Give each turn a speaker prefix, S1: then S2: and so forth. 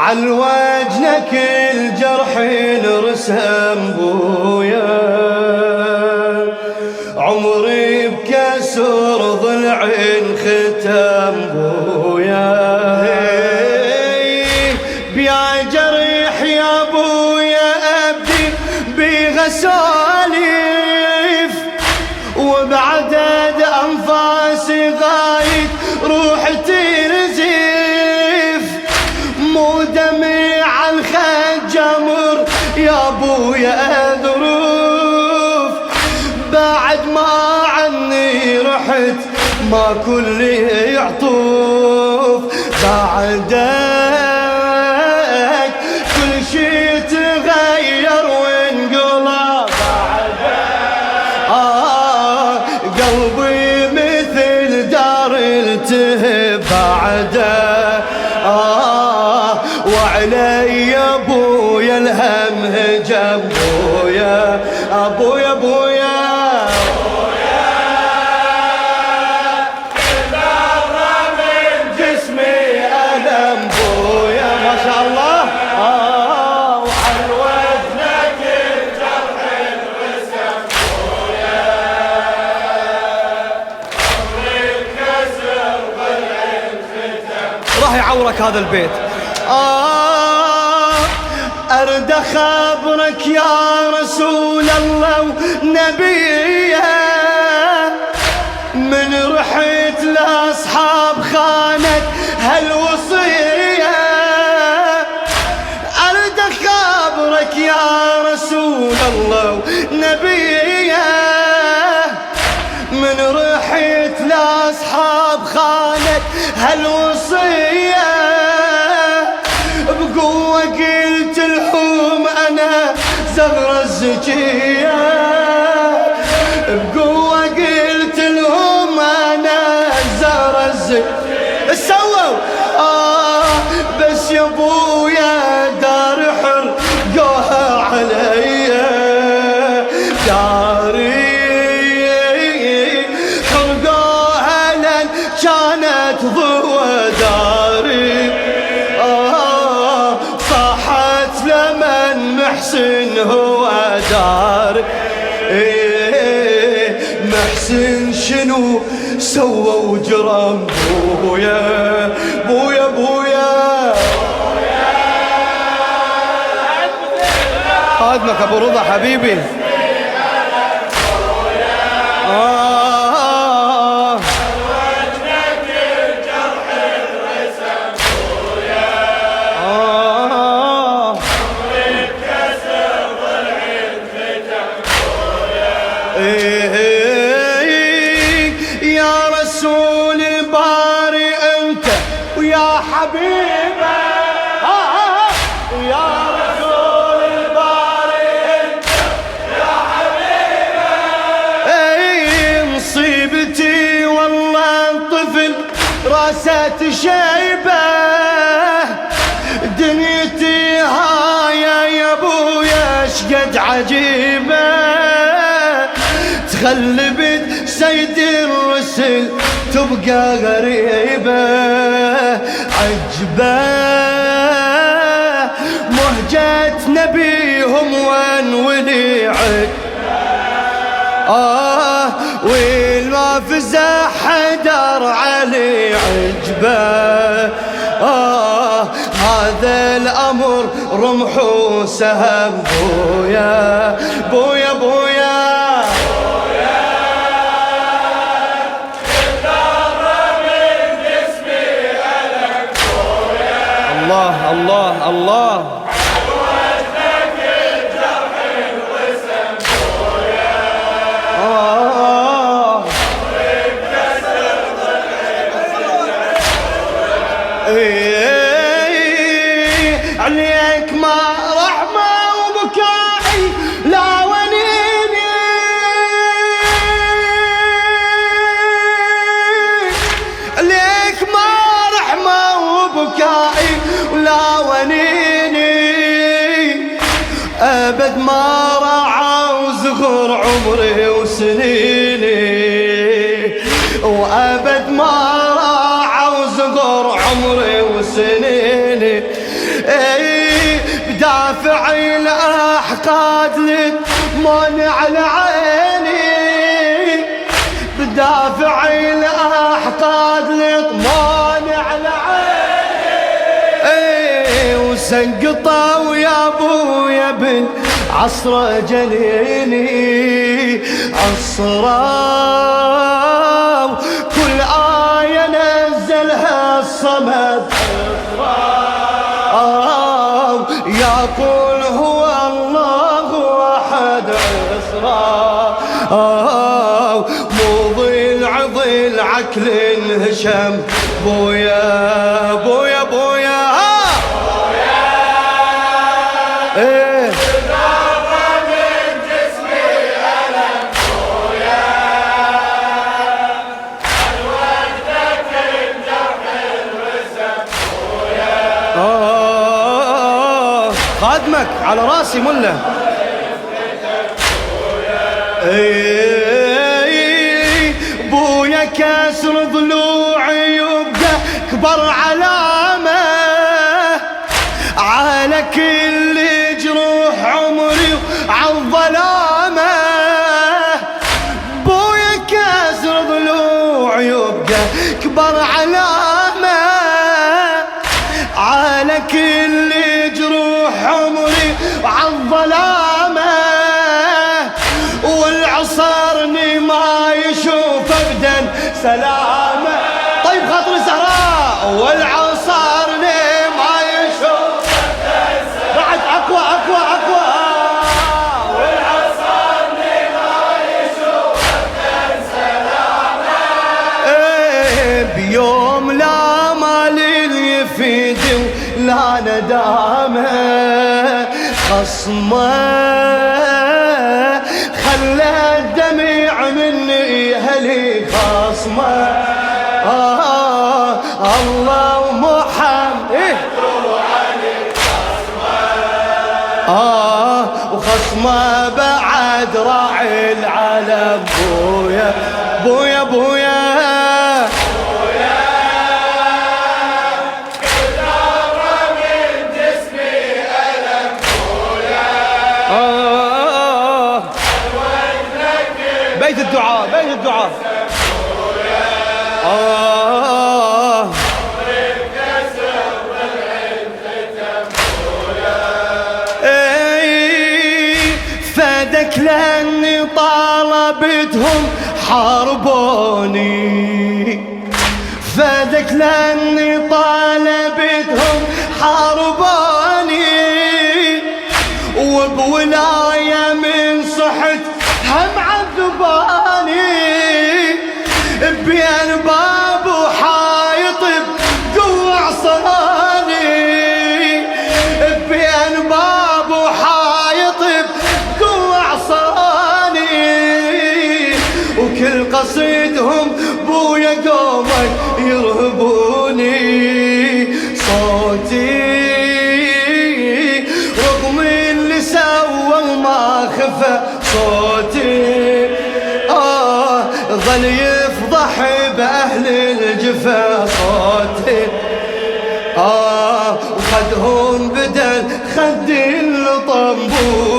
S1: عالوجه كل جرح رسم بويا، عمري بكسر ضلع ختم بويا، بيا جريح يا بويا أبدي بغساليف، وبعدد أنفاسي غايد روحتي رزيف، مو دمع الخد جمر يا بويا ظروف، بعد ما عني رحت ما كل يعطوف، بعدك كل شي تغير وانقلب، بعدك قلبي مثل دار التهب، بعدك وعلي ابويا الهم هجم بويا، ابويا بويا راح يعورك هذا البيت. أرد خبرك يا رسول الله ونبيه، من رحت لأصحاب خانت هالوصية، أرد خبرك يا رسول الله ونبيه، من رحت لأصحاب خانت هالوصية، بقوة قلت لهم أنا زغرة الزكية، بقوة قلت لهم أنا زغرة الزكية، سووا بس يا ابويا دار حرقوها علي، داري حرقوها لن كانت ضوى داري، صاحت لمن محسن هو داري، محسن شنو سوى وجرم بويا، بويا بويا خادمك ابو رضا حبيبي. يا رسول الباري انت ويا حبيبه، يا رسول الباري انت يا حبيبه، مصيبتي والله الطفل راسه شيبه، دنيتي هاي يا ابويا شقد عجيبه، تخلبت سيد الرسل تبقى غريبة، عجبة مهجة نبيهم وين وليعد، والما فزع حدر علي عجبة، هذا الأمر رمح وسهم بويا، بويا بويا الله الله الله. عوجنك الجرح الوسم بويا، عمرك كسر ضلعي، عليك ما رحمة وبكائي لا ونيني، عليك ما رحمة وبكائي ولا ونيني، أبد ما رعى وزغر عمري وسنيني، وأبد ما رعى وزغر عمري وسنيني، بدافع الأحقاد لطمان على عيني، بدافع الأحقاد لطمان على عيني، وسنقطه ويا ابويا بالعصر جنيني عصره، كل آية نزلها الصمد يقول هو الله احد عصره، مو ضلع عكل هشم بويا بويا بويا ايه
S2: من جسمي ألم بويا، عن وجدك الجرح الوسم بويا،
S1: خادمك على راسي ملا بويا كسر ضلوعي يبقى كبر علامة على كل جروح عمري وعالظلامة، بويا كسر ضلوعي يبقى كبر علامة على كل جروح عمري وعالظلامة، والعصرني ما يشوف ابدا سلامة. طيب خاطر الزهراء والعصرني ما يشوف ابدا سلامة، بعد اقوى اقوى اقوى،
S2: والعصرني ما يشوف ابدا سلامة،
S1: بيوم لا مال يفيد ولا ندامة، خصمه خلى الدمع مني هلي خصمه، الله ومحمد وخصمه بعد راعي العالم بويا بويا بويا بيت الدعاء بيت الدعاء فدك لاني طالبتهم حاربوني، فدك لاني طالبتهم حاربوني، وبولاية من صحت هم عذباني، بين باب وحايط بقوة عصاني، بين باب وحايط بقوة عصاني، وكل قصيدهم بويا قومك يرهبوني، صوتي رغم اللي سوى وما خفى صوتي ظل يفضح بأهل الجفا صوتي وخدهم بدل خد الطنبور